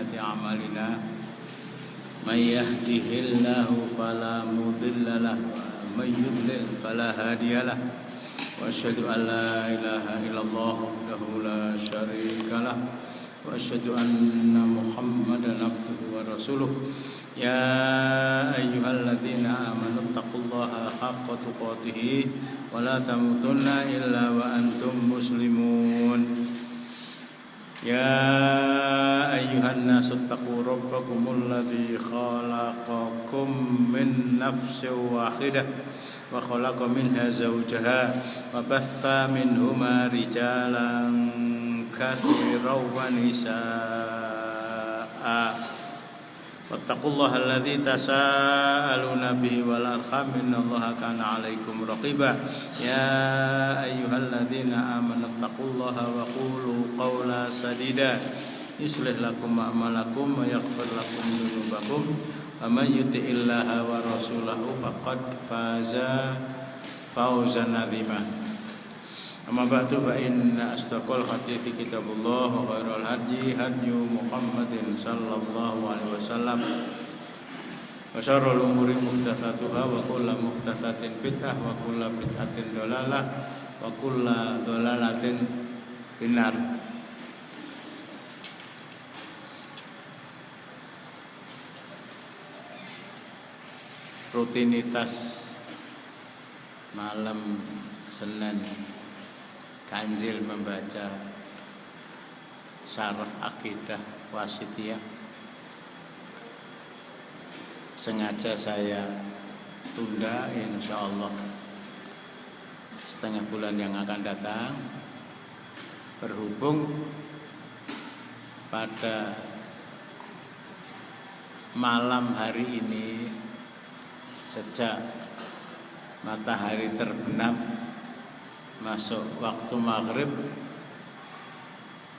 سيئات أعمالنا من يهده الله فلا مضل له ومن يضلل فلا هادي له وأشهد أن لا إله إلا الله وحده لا شريك له وأشهد أن محمدا عبده ورسوله يا أيها الذين آمنوا اتقوا الله حق تقاته ولا تموتن إلا وأنتم مسلمون يا أيها الناس اتقوا ربكم الذي خلقكم من نفس واحدة وخلق منها زوجها وبث منهما رجالا كثيرا ونساء واتقوا الله الذي تساءلون به والأرحام إن الله كان عليكم رقيبا يا أيها الذين آمنوا اتقوا الله وقولوا قولا سديدا يصلح لكم أعمالكم ويغفر لكم ذنوبكم ومن يطع الله ورسوله فقد فاز فوزا عظيما أما بعد فإن أصدق الحديث كتاب الله وخير الهدي هدي محمد صلى الله عليه وسلم وشر الأمور محدثاتها وكل محدثة بدعة وكل بدعة ضلالة وكل ضلالة في النار. Rutinitas malam Senin Kanzil membaca Syarah Aqidah Wasithiyah sengaja saya tunda insyaallah setengah bulan yang akan datang, berhubung pada malam hari ini sejak matahari terbenam masuk waktu maghrib,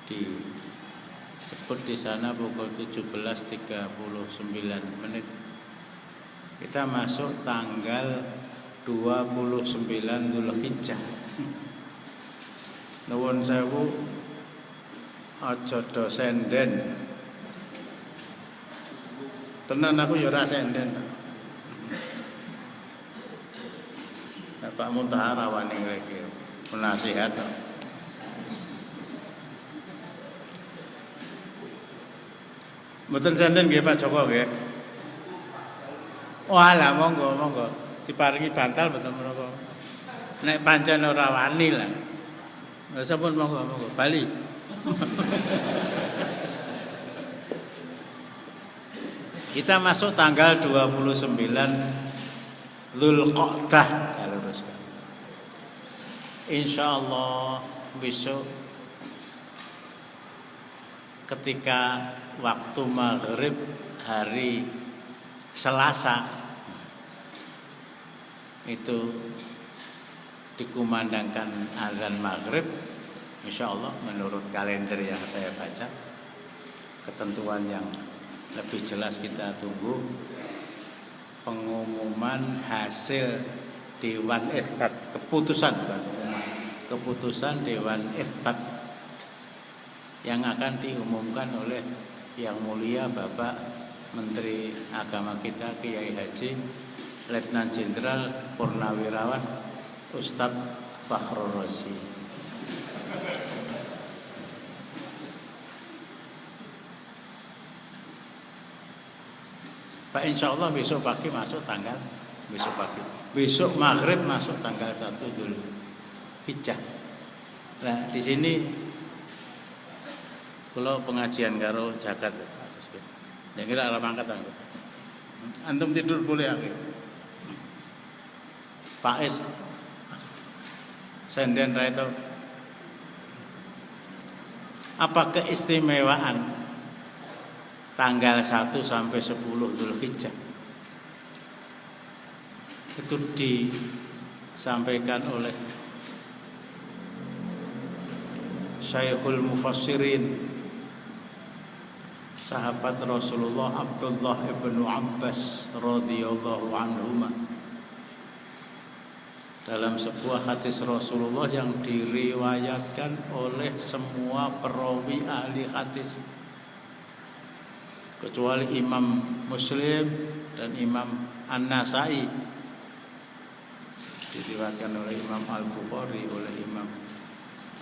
disebut di sana pukul 17.39. Kita masuk tanggal 29 Dzulhijjah. Nuwun sewu aja do senden. Tenan aku ya ora senden. Pak Muntahar rawani iki penasihat. Mboten senden nggih Pak Joko nggih. Walah monggo monggo diparingi bantal mboten menapa. Nek pancen ora wani lah. Lah sampun monggo monggo bali. Kita masuk tanggal 29 Dzulqa'dah, saya luruskan. Insyaallah besok ketika waktu maghrib hari Selasa itu dikumandangkan azan maghrib, insyaallah menurut kalender yang saya baca. Ketentuan yang lebih jelas kita tunggu pengumuman hasil Dewan Itsbat, keputusan bukan pengumuman, keputusan Dewan Itsbat yang akan diumumkan oleh Yang Mulia Bapak Menteri Agama kita Kiai Haji Letnan Jenderal Purnawirawan Ustadz Fakhrul Razi. Pak insyaallah besok pagi masuk tanggal besok maghrib masuk tanggal 1 Dzulhijjah. Nah di sini kalau pengajian karo jagat, yang kira arah mangkat aku. Antum tidur boleh aku. Pak Es senden raito. Apa keistimewaan tanggal 1 sampai 10 Dzulhijjah? Itu disampaikan oleh Syekhul Mufassirin, sahabat Rasulullah Abdullah ibnu Abbas radhiyallahu anhuma, dalam sebuah hadis Rasulullah yang diriwayatkan oleh semua perawi ahli hadis. kecuali Imam Muslim dan Imam An-Nasai, diriwayatkan oleh Imam Al-Bukhari, oleh Imam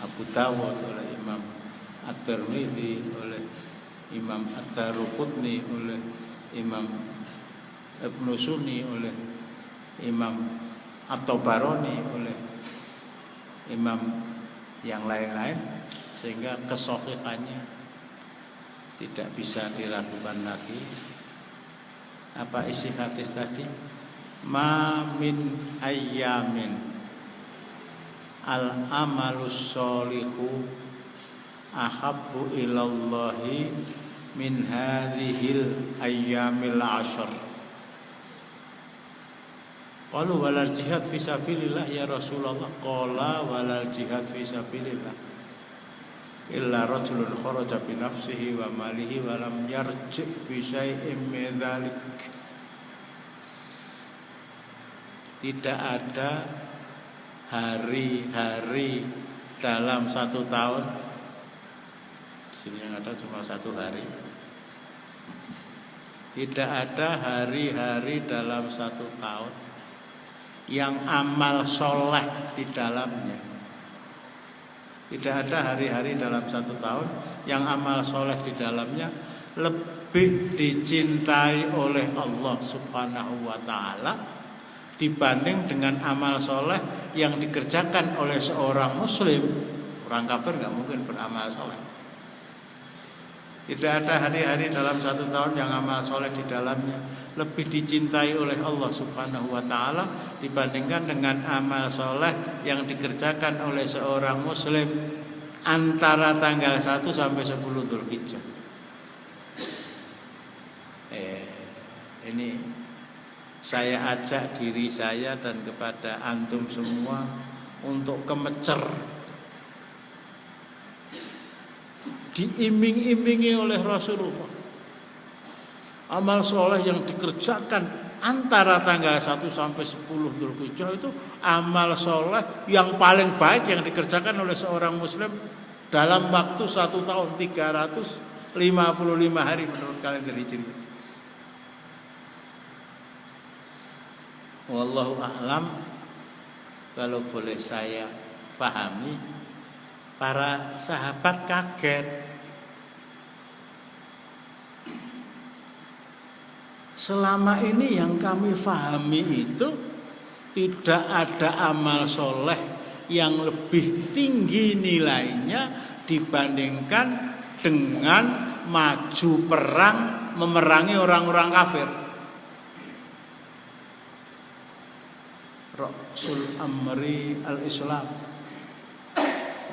Abu Dawud, oleh Imam At-Tirmidzi, oleh Imam Ad-Daruqutni, oleh Imam Ibnu Sunni, oleh Imam At-Tabarani, oleh imam yang lain-lain, sehingga kesahihannya tidak bisa diragukan lagi. Apa isi hadis tadi? Ma min ayyamin al-amalus sholihu ahabbu ilallahi min hadhil ayyamil ashar. Qalu walal jihad fi sabilillah ya Rasulullah. Qala walal jihad fi sabilillah illa rajulun kharaja bi nafsihi wa malihi wa lam yarji bi syai'in min dzalik. Tidak ada hari-hari dalam 1 tahun. Di sini yang ada cuma 1 hari. Tidak ada hari-hari dalam 1 tahun yang amal soleh di dalamnya. Tidak ada hari-hari dalam 1 tahun yang amal soleh di dalamnya lebih dicintai oleh Allah Subhanahu wa ta'ala dibanding dengan amal soleh yang dikerjakan oleh seorang muslim. Orang kafir gak mungkin beramal soleh. Tidak ada hari-hari dalam 1 tahun yang amal soleh di dalamnya lebih dicintai oleh Allah Subhanahu wa ta'ala dibandingkan dengan amal soleh yang dikerjakan oleh seorang muslim antara tanggal 1 sampai 10 Dzulhijjah. Ini saya ajak diri saya dan kepada antum semua untuk kemecer, diiming-imingi oleh Rasulullah. Amal soleh yang dikerjakan antara tanggal 1 sampai 10 Dzulhijjah itu amal soleh yang paling baik yang dikerjakan oleh seorang muslim dalam waktu 1 tahun 355 hari menurut kalender Hijriah. Wallahu a'lam. Kalau boleh saya pahami, para sahabat kaget. Selama ini yang kami pahami itu tidak ada amal soleh yang lebih tinggi nilainya dibandingkan dengan maju perang memerangi orang-orang kafir. Rasul amri al-Islam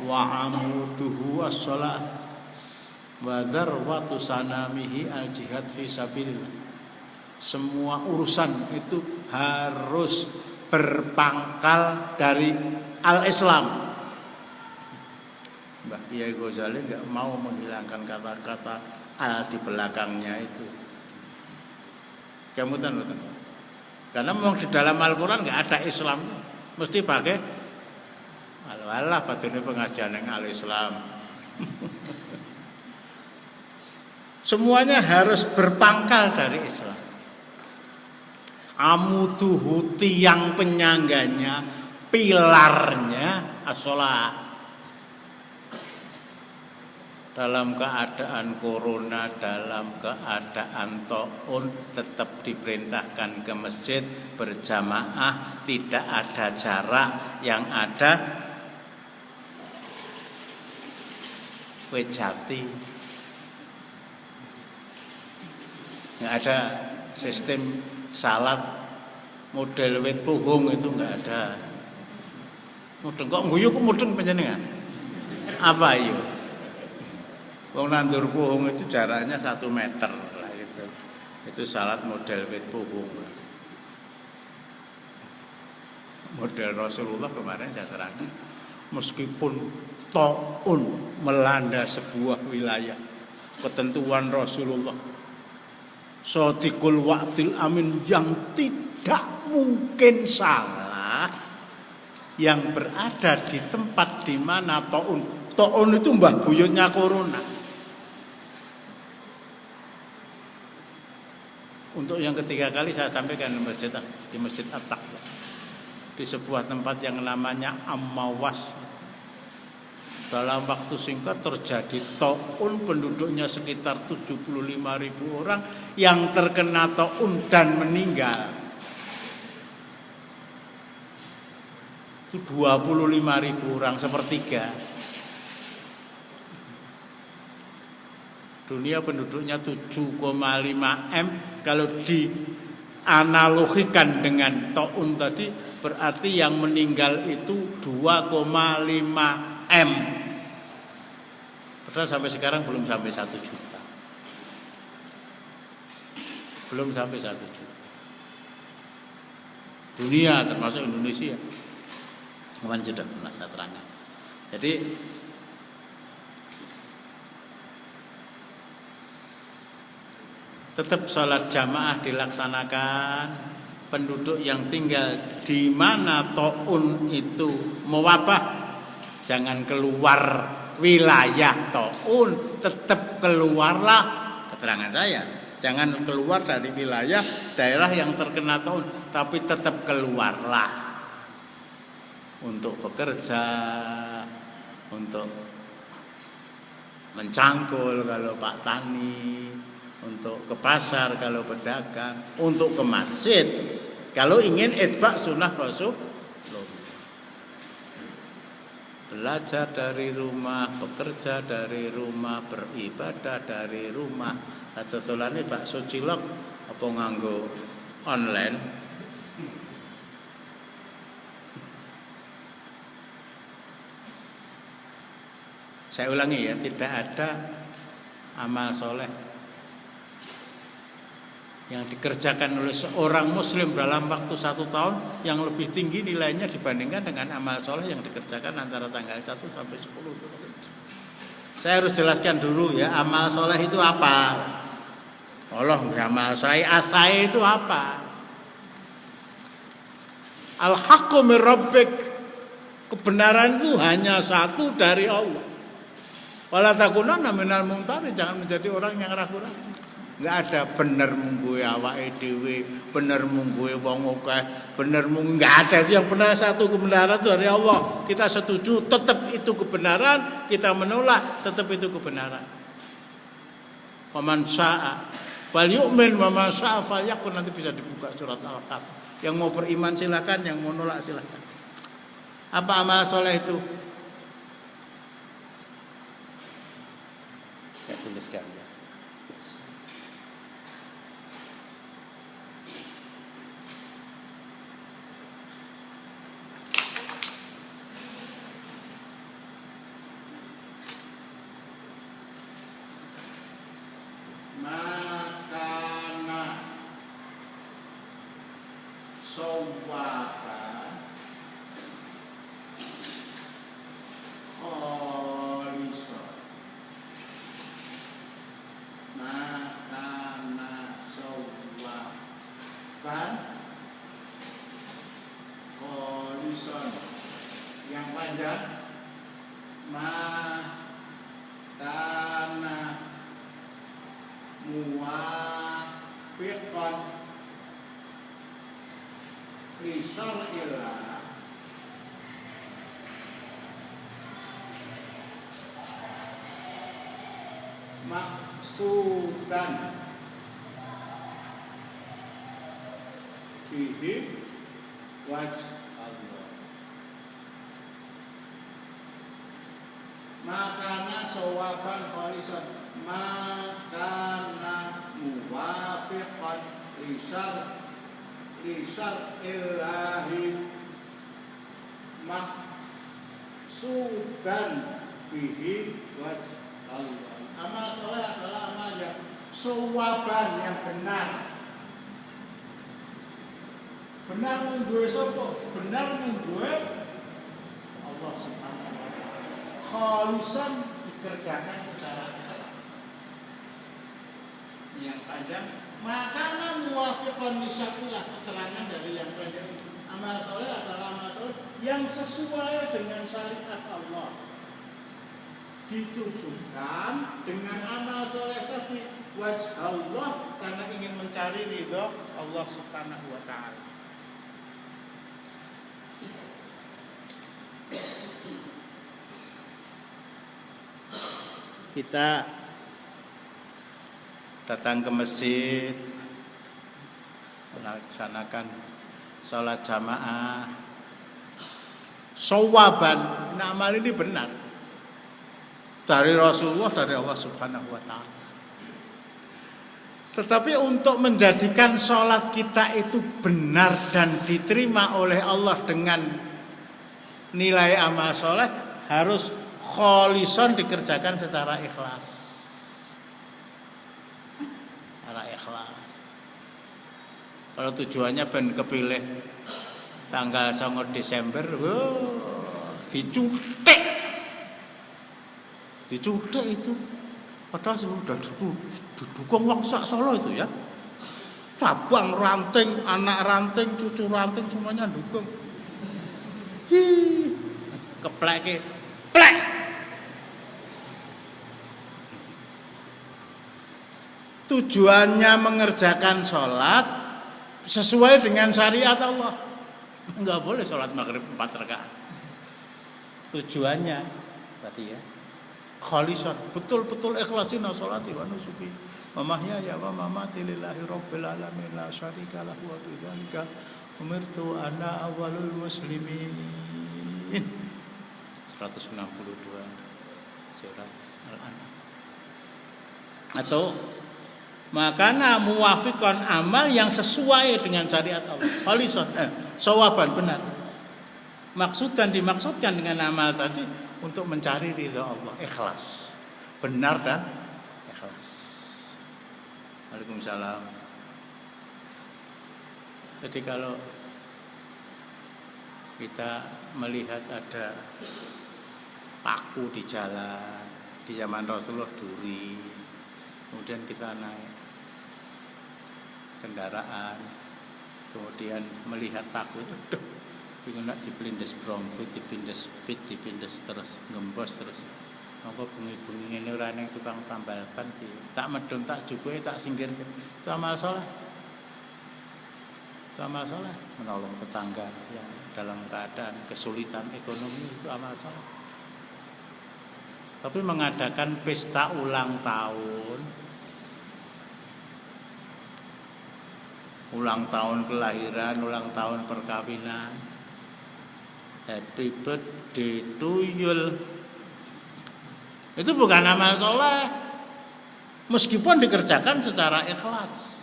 wa amuduhu as-shalah wa darwatu sanamihi al-jihad fi sabilillah. Semua urusan itu harus berpangkal dari al-Islam. Mbah Kiai Ghazali enggak mau menghilangkan kata-kata al di belakangnya itu. Kemudian karena memang di dalam Al-Quran enggak ada Islam, mesti pakai alah padune pengajian yang al-Islam. Semuanya harus berpangkal dari Islam. Amuduhu, tiang penyangganya, pilarnya as-shalah. Dalam keadaan corona, dalam keadaan ta'un, tetap diperintahkan ke masjid berjamaah, tidak ada jarak, yang ada wejati. Nggak ada sistem salat model wit puhung, itu nggak ada. Mudeng kok guyu kok mudeng panjenengan? Apa itu? Wong nandur puhung itu jaraknya 1 meter lah gitu. Itu salat model wit puhung. Model Rasulullah kemarin saya terangkan, meskipun ta'un melanda sebuah wilayah, ketentuan Rasulullah Shadiqul wa'dil amin yang tidak mungkin salah, yang berada di tempat di mana ta'un itu mbah buyutnya corona. Untuk yang ketiga kali saya sampaikan di Masjid At-Taqwa, di sebuah tempat yang namanya Ammawas. Dalam waktu singkat terjadi taun, penduduknya sekitar 75.000 orang yang terkena taun dan meninggal. Itu 25.000 orang, sepertiga. Dunia penduduknya 7,5 M. Kalau dianalogikan dengan taun tadi, berarti yang meninggal itu 2,5 M. Padahal sampai sekarang belum sampai 1 juta. Belum sampai 1 juta. Dunia termasuk Indonesia. Kemarin sudah pernah saya terangkan. Jadi tetap sholat jamaah dilaksanakan. Penduduk yang tinggal di mana taun itu mewabah, jangan keluar wilayah taun, tetap keluarlah, keterangan saya. Jangan keluar dari wilayah daerah yang terkena taun, tapi tetap keluarlah. Untuk bekerja, untuk mencangkul kalau Pak Tani, untuk ke pasar kalau pedagang, untuk ke masjid kalau ingin itba sunnah Rasul. Belajar dari rumah, bekerja dari rumah, beribadah dari rumah. Atau tolane bakso cilok apa nganggo online? Saya ulangi ya, tidak ada amal soleh yang dikerjakan oleh seorang muslim dalam waktu 1 tahun yang lebih tinggi nilainya dibandingkan dengan amal soleh yang dikerjakan antara tanggal 1 sampai 10. Saya harus jelaskan dulu ya, amal soleh itu apa. Allah, amal saya itu apa? Al-haqqu min rabbik. Kebenaran itu hanya satu dari Allah. Wala takunanna minal mumtarin, jangan menjadi orang yang ragu-ragu. Enggak ada bener mungguwe awake dhewe, bener mungguwe wong akeh, bener mung enggak ada. Itu yang benar satu, kebenaran itu dari Allah. Kita setuju tetap itu kebenaran, kita menolak tetap itu kebenaran. Waman syaa falyu'min wa man syaa falyakfur, nanti bisa dibuka surat Al-Kahf. Yang mau beriman silakan, yang mau nolak silakan. Apa amal soleh itu? Saya tuliskan ya. Makana sawwaban kholisa. Makana sawwaban kholison, yang panjang. Makana muwafiqan li syar'illah maksudan fihi wajh Allah. Makana sawaban khalisan, makana muwafiqan lisar ilahi maksudan bihi wajh Allah. Amal soleh adalah amal yang sawaban, yang benar. Benar mungguwe sapa? Benar mungguwe Allah Subhanahu wa taala. Khalisan, dikerjakan secara yang panjang. Makana muwafiqan lisyarilah, keterangan dari yang panjang. Amal soleh adalah amal soleh yang sesuai dengan syariat Allah. Ditujukan dengan amal soleh tadi wajh Allah, karena ingin mencari ridho Allah Subhanahu wa taala. Kita datang ke masjid, melaksanakan sholat jamaah, sawaban, nah amal ini benar dari Rasulullah, dari Allah Subhanahu wa taala. Tetapi untuk menjadikan sholat kita itu benar dan diterima oleh Allah dengan nilai amal soleh, harus kholison, dikerjakan secara ikhlas. Secara ikhlas. Kalau tujuannya ben kepilih tanggal 9 Desember, dicutek itu. Padahal sudah didukung wong sak Solo itu ya. Cabang, ranting, anak ranting, cucu ranting semuanya dukung. Keplek. Tujuannya mengerjakan sholat sesuai dengan syariat Allah. Enggak boleh sholat maghrib 4 rakaat. Tujuannya tadi ya, khalisan, betul-betul ikhlasin sholati wa nusuki wa mahyaya wa mamati lillahi rabbil alamin la syarika lahu wa bidzalika umirtu ana awwalul muslimin. 162 surat Al-An'am. Atau makana muwafiqan, amal yang sesuai dengan syariat Allah. Khalisan, sawaban, benar. Dimaksudkan dengan amal tadi untuk mencari ridha Allah, ikhlas, benar dan ikhlas. Waalaikumsalam. Jadi kalau kita melihat ada paku di jalan, di zaman Rasulullah duri, kemudian kita naik kendaraan, kemudian melihat paku itu, bingung nak dipindes bromput, dipindes speed, dipindes terus, gembos terus. Monggo bengi-bengi ngene ora ning tukang tambal ban tak medhun, tak jukuke, tak singgir. Itu amal saleh. Itu amal saleh, menolong tetangga yang dalam keadaan kesulitan ekonomi, itu amal saleh. Tapi mengadakan pesta ulang tahun kelahiran, ulang tahun perkawinan, happy birthday to you, itu bukan amal soleh, meskipun dikerjakan secara ikhlas.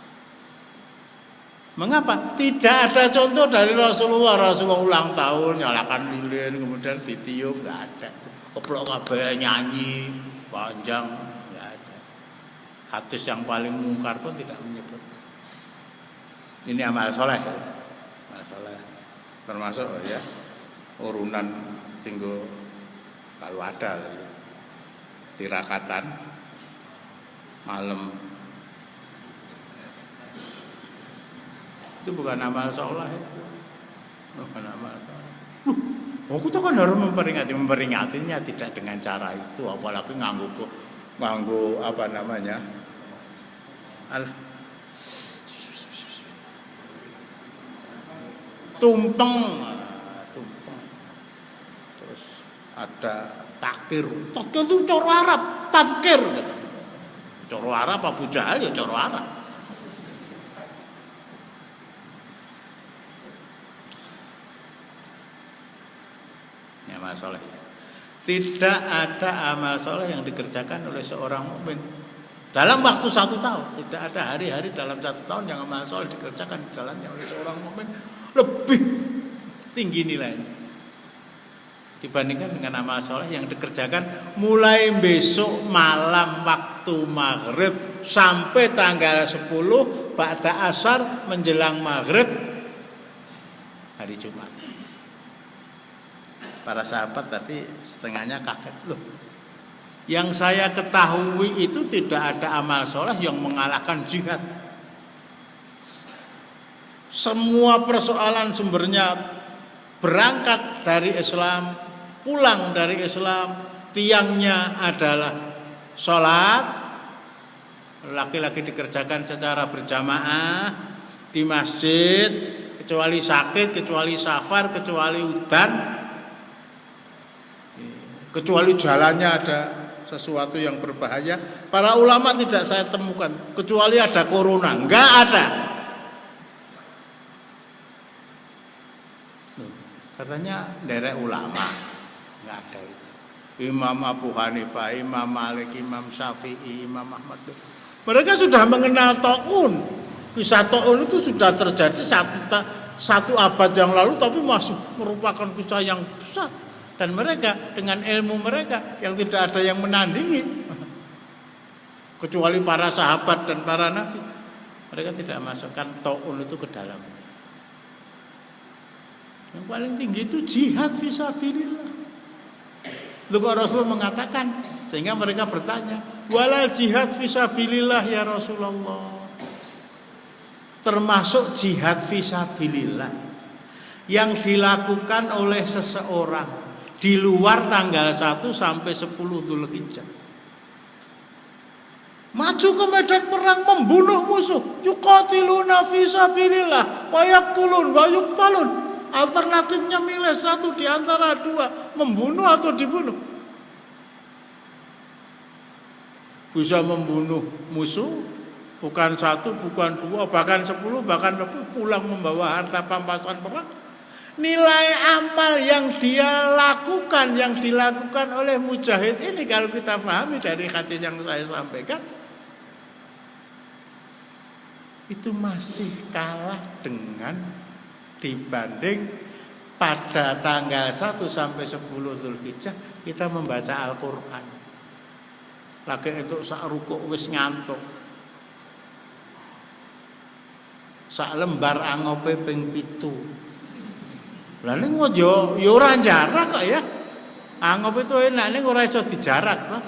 Mengapa? Tidak ada contoh dari Rasulullah ulang tahun nyalakan lilin kemudian ditiup, nggak ada. Keplok kabeh nyanyi panjang, nggak ada. Hadis yang paling mungkar pun tidak menyebut. Ini amal soleh, amal soleh termasuk ya urunan tinggal kalau ada tirakatan malam, itu bukan amal soleh, itu bukan amal soleh. Aku tuh kan harus memperingatinya tidak dengan cara itu, apalagi nganggu apa namanya tumpeng, terus ada takir itu coro Arab, tafkir, coro Arab Abu Jahal ya coro Arab. Ini amal soleh. Tidak ada amal soleh yang dikerjakan oleh seorang mukmin dalam waktu 1 tahun. Tidak ada hari-hari dalam 1 tahun yang amal soleh dikerjakan di dalamnya oleh seorang mukmin lebih tinggi nilainya dibandingkan dengan amal soleh yang dikerjakan mulai besok malam waktu maghrib sampai tanggal 10 ba'da asar menjelang maghrib hari Jumat. Para sahabat tadi setengahnya kaget, loh, yang saya ketahui itu tidak ada amal soleh yang mengalahkan jihad. Semua persoalan sumbernya berangkat dari Islam, pulang dari Islam, tiangnya adalah sholat, laki-laki dikerjakan secara berjamaah di masjid, kecuali sakit, kecuali safar, kecuali udan, kecuali jalannya ada sesuatu yang berbahaya. Para ulama tidak saya temukan, kecuali ada corona, enggak ada. Katanya derek ulama, enggak ada itu. Imam Abu Hanifah, Imam Malik, Imam Syafi'i, Imam Ahmad. Mereka sudah mengenal ta'un. Kisah ta'un itu sudah terjadi satu abad yang lalu, tapi masih merupakan kisah yang besar. Dan mereka dengan ilmu mereka yang tidak ada yang menandingi, kecuali para sahabat dan para nabi, mereka tidak masukkan ta'un itu ke dalam. Yang paling tinggi itu jihad fisabilillah. Lalu Rasul mengatakan, sehingga mereka bertanya, walal jihad fisabilillah ya Rasulullah. Termasuk jihad fisabilillah yang dilakukan oleh seseorang di luar tanggal 1 sampai 10 Dzulhijjah. Maju ke medan perang membunuh musuh, yuqatiluna fisabilillah wa yaqtulun wa yuqtalun. Alternatifnya milih satu di antara dua, membunuh atau dibunuh. Bisa membunuh musuh, bukan satu, bukan dua, bahkan 10, bahkan lebih, pulang membawa harta pampasan perang. Nilai amal yang dia lakukan, yang dilakukan oleh mujahid ini, kalau kita pahami dari hadis yang saya sampaikan, itu masih kalah dengan dibanding pada tanggal 1 sampai 10 Dzulhijjah kita membaca Al-Qur'an. Lagi itu sak rukuk wis ngantuk. Sak lembar angope ping 7. Lah ning yo ora jarak kok ya. Angop itu enak ning ora iso dijarak toh.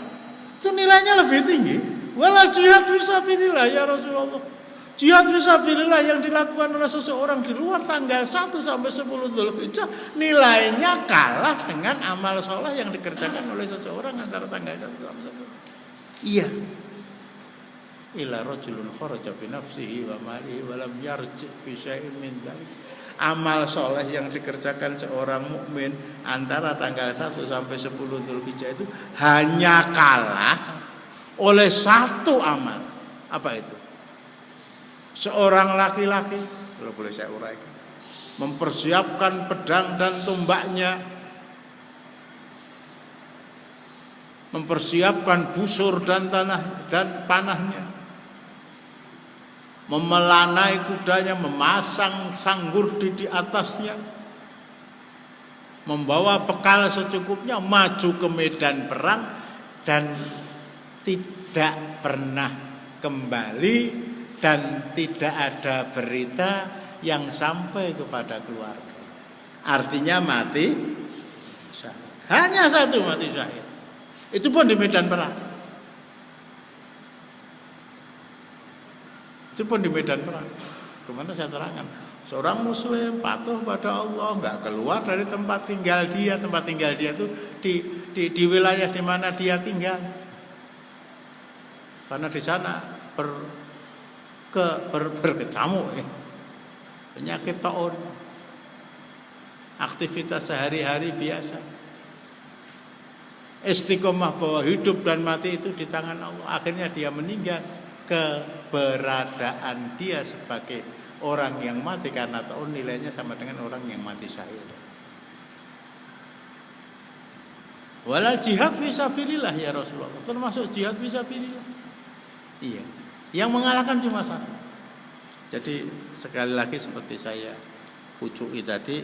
Itu nilainya lebih tinggi. Wala jihad fisabilillah ya Rasulullah. Jihad fisabilillah yang dilakukan oleh seseorang di luar tanggal 1 sampai 10 Dzulhijjah nilainya kalah dengan amal soleh yang dikerjakan oleh seseorang antara tanggal 1 sampai 10. Iya. Ila rajulun kharaja bi nafsihi wa malihi wa lam yarji fi syai'in min dzalik. Amal soleh yang dikerjakan seorang mukmin antara tanggal 1 sampai 10 Dzulhijjah itu hanya kalah oleh satu amal. Apa itu? Seorang laki-laki, kalau boleh saya uraikan, mempersiapkan pedang dan tombaknya, mempersiapkan busur dan tanah dan panahnya, memelanai kudanya, memasang sanggur di atasnya, membawa bekal secukupnya, maju ke medan perang dan tidak pernah kembali. Dan tidak ada berita yang sampai kepada keluarga. Artinya mati syahid. Hanya satu mati syahid. Itu pun di medan perang. Itu pun di medan perang. Kemana saya terangkan? Seorang muslim patuh pada Allah, enggak keluar dari tempat tinggal dia. Tempat tinggal dia itu di wilayah di mana dia tinggal. Karena di sana berkecamuk penyakit taun, aktivitas sehari-hari biasa, istiqomah bahwa hidup dan mati itu di tangan Allah. Akhirnya dia meninggal, keberadaan dia sebagai orang yang mati karena taun nilainya sama dengan orang yang mati syahid. Walal jihad fisabilillah ya Rasulullah, termasuk jihad fisabilillah. Iya. Yang mengalahkan cuma satu. Jadi sekali lagi seperti saya pucuki tadi,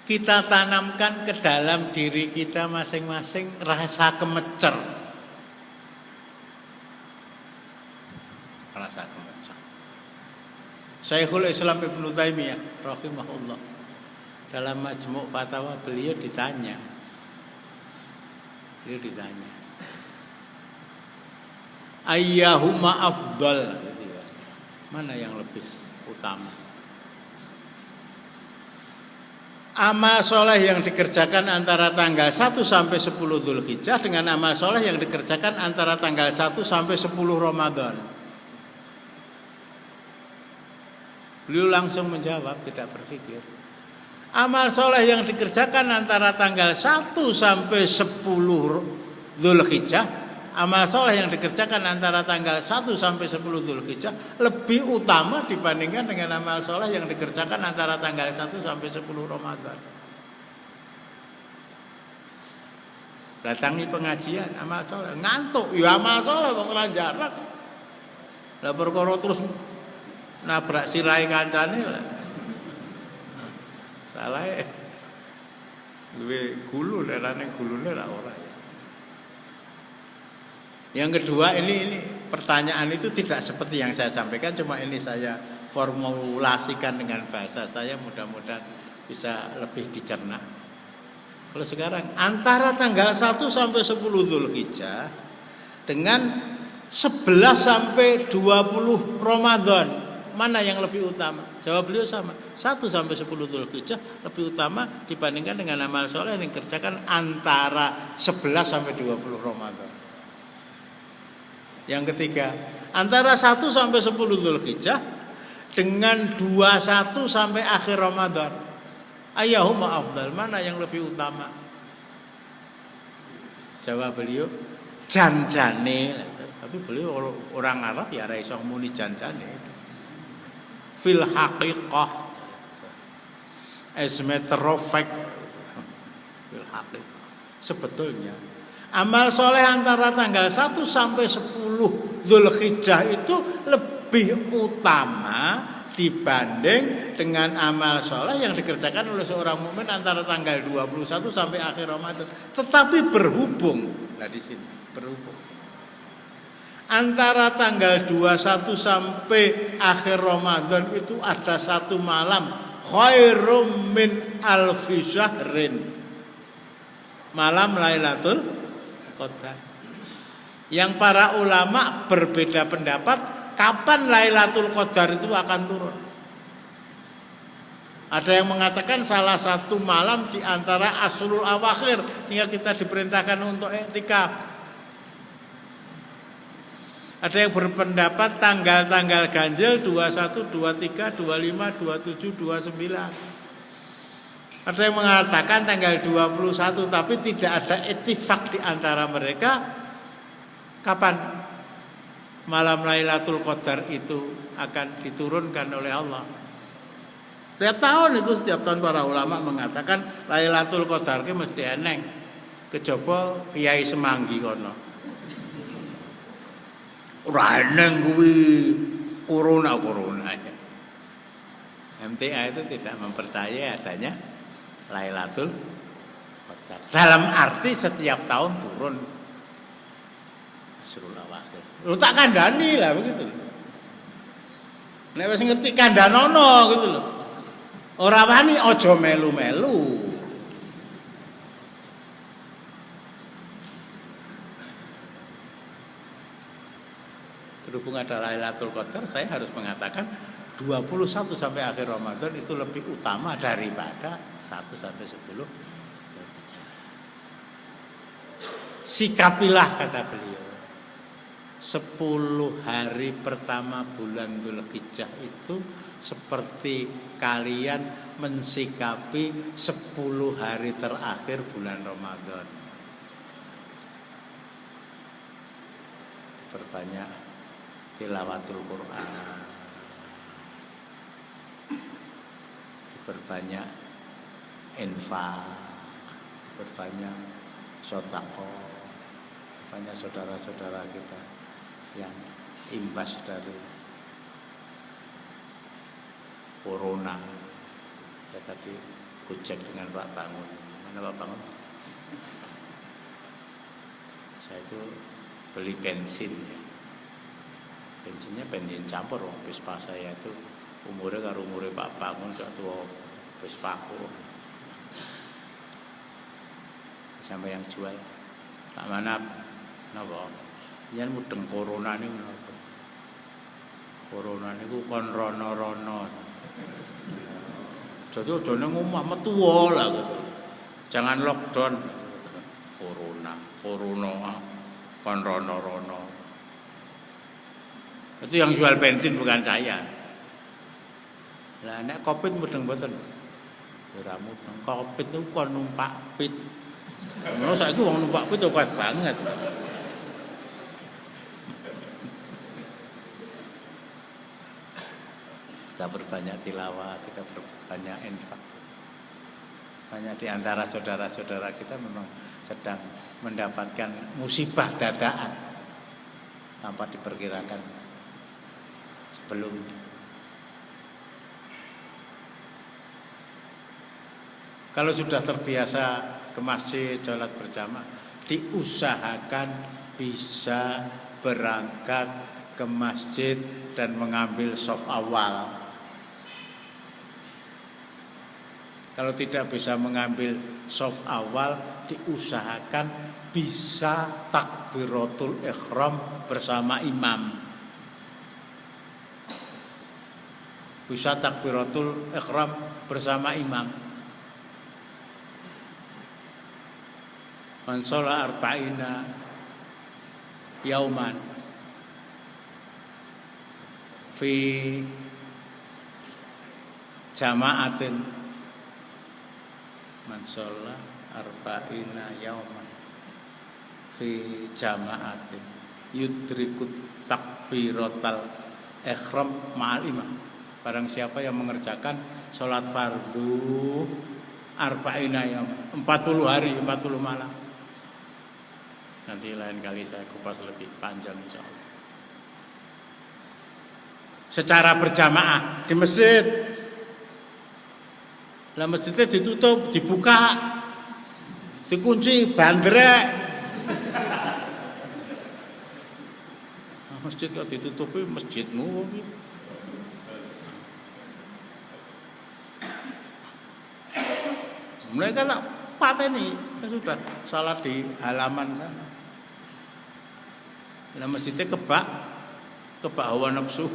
kita tanamkan ke dalam diri kita masing-masing rasa kemecer. Rasa kemecer. Syekhul Islam Ibnu Taimiyah rahimahullah dalam Majmu' Fatawa beliau ditanya, ayyahuma afdal, mana yang lebih utama? amal soleh yang dikerjakan antara tanggal 1 sampai 10 Dzulhijjah dengan amal soleh yang dikerjakan antara tanggal 1 sampai 10 Ramadan. Beliau langsung menjawab, tidak berpikir. Amal soleh yang dikerjakan antara tanggal 1 sampai 10 Dzulhijjah, amal soleh yang dikerjakan antara tanggal 1 sampai 10 Dzulhijjah lebih utama dibandingkan dengan amal soleh yang dikerjakan antara tanggal 1 sampai 10 Ramadan. Datangi pengajian, amal soleh, ngantuk, ya amal soleh kok ora jarak. Lah perkara terus nabrak sirai kancane lah. Salah ya. Luwe gulu lelane gulune ra ora. Yang kedua ini pertanyaan itu tidak seperti yang saya sampaikan, cuma ini saya formulasikan dengan bahasa saya, mudah-mudahan bisa lebih dicerna. Kalau sekarang antara tanggal 1 sampai 10 Dzulhijjah dengan 11 sampai 20 Ramadan, mana yang lebih utama? Jawab beliau sama. 1 sampai 10 Dzulhijjah lebih utama dibandingkan dengan amal soleh yang dikerjakan antara 11 sampai 20 Ramadan. Yang ketiga, antara 1 sampai 10 Dzulhijjah dengan 21 sampai akhir Ramadan. Ayyuhuma afdal, mana yang lebih utama? Jawab beliau, janjane. Tapi beliau orang Arab ya ora iso muni janjane. Fil haqiqah as matter of fact, fil haqiqah, sebetulnya amal soleh antara tanggal 1 sampai 10 Dzulhijjah itu lebih utama dibanding dengan amal soleh yang dikerjakan oleh seorang mukmin antara tanggal 21 sampai akhir Ramadan. Tetapi berhubung, nah di sini berhubung antara tanggal 21 sampai akhir Ramadan itu ada satu malam khairum min alfi syahrin, malam Lailatul Qadar, yang para ulama berbeda pendapat kapan Lailatul Qadar itu akan turun. Ada yang mengatakan salah satu malam di antara Asrul Awakhir, sehingga kita diperintahkan untuk iktikaf. Ada yang berpendapat tanggal-tanggal ganjil 21, 23, 25, 27, 29. Ada yang mengatakan tanggal 21, tapi tidak ada ittifaq di antara mereka kapan malam Lailatul Qadar itu akan diturunkan oleh Allah. Setiap tahun para ulama mengatakan Lailatul Qadar ki mesti eneng. Kejaba Kiai Semanggi kono. Ora eneng kuwi corona. MTA itu tidak mempercayai adanya Lailatul Qadar. Dalam arti setiap tahun turun Asrul Awakhir. Lu tak kandhani lah begitu. Nek wis ngerti kandhanono gitu loh. Ora wani aja melu-melu. Berhubung ada Lailatul Qadar, saya harus mengatakan 21 sampai akhir Ramadan itu lebih utama daripada 1 sampai 10. Sikapilah, kata beliau, 10 hari pertama bulan Dzulhijjah itu seperti kalian mensikapi 10 hari terakhir bulan Ramadan. Berbanyak tilawatul Quran, berbanyak infak, berbanyak sedekah, banyak saudara-saudara kita yang imbas dari corona. Ya tadi kucek dengan Pak Bangun. Mana Pak Bangun? Saya itu beli bensin ya. Bensinnya bensin campur, Vespa saya itu umurnya karo umure Pak Bangun sak tuwa Vespaku. Sampai yang jual tak mana napa? Yen mudeng corona niku napa? Corona niku kon rono-rono. Jadi aja nang omah metu lah gitu. Jangan lockdown. Corona kon rono. Itu yang jual bensin bukan saya. Lah nek Covid mudeng mboten. Ora mudeng. Covid itu kon numpak pit. Ngono saiki wong numpak pit akeh banget. Kita berbanyak tilawah, kita berbanyak infak. Banyak di antara saudara-saudara kita memang sedang mendapatkan musibah dadakan tanpa diperkirakan sebelumnya. Kalau sudah terbiasa ke masjid sholat berjamaah, diusahakan bisa berangkat ke masjid dan mengambil shaf awal. Kalau tidak bisa mengambil shaf awal, diusahakan bisa takbiratul ihram bersama imam. Bisa takbiratul ihram bersama imam. Man sholla arba'ina yauman fi jama'atin. Man sholla arba'ina yauman fi jama'atin yudrikut takbiratal ihram ma'al imam. Barang siapa yang mengerjakan sholat fardu arba'ina yauman 40 hari 40 malam. Nanti lain kali saya kupas lebih panjang insyaallah. Secara berjamaah di masjid. Lah masjidnya ditutup, dibuka, dikunci, bandrek. Masjid kok ditutupi masjidmu. Mereka nak pateni, ya sudah salat di halaman sana. Lah masjidnya kebak hawa nafsu.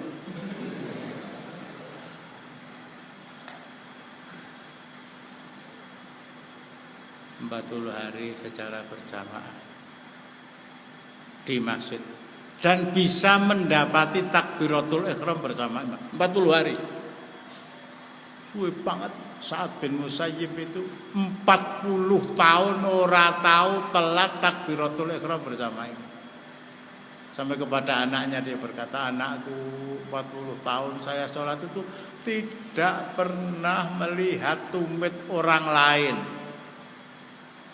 40 hari secara berjamaah di masjid dan bisa mendapati takbiratul ihram bersama imam 40 hari. Suwe banget. Sa'ad bin Musayyib itu 40 tahun ora tahu telat takbiratul ihram bersama imam. Sampai kepada anaknya dia berkata, anakku 40 tahun saya sholat itu tidak pernah melihat tumit orang lain.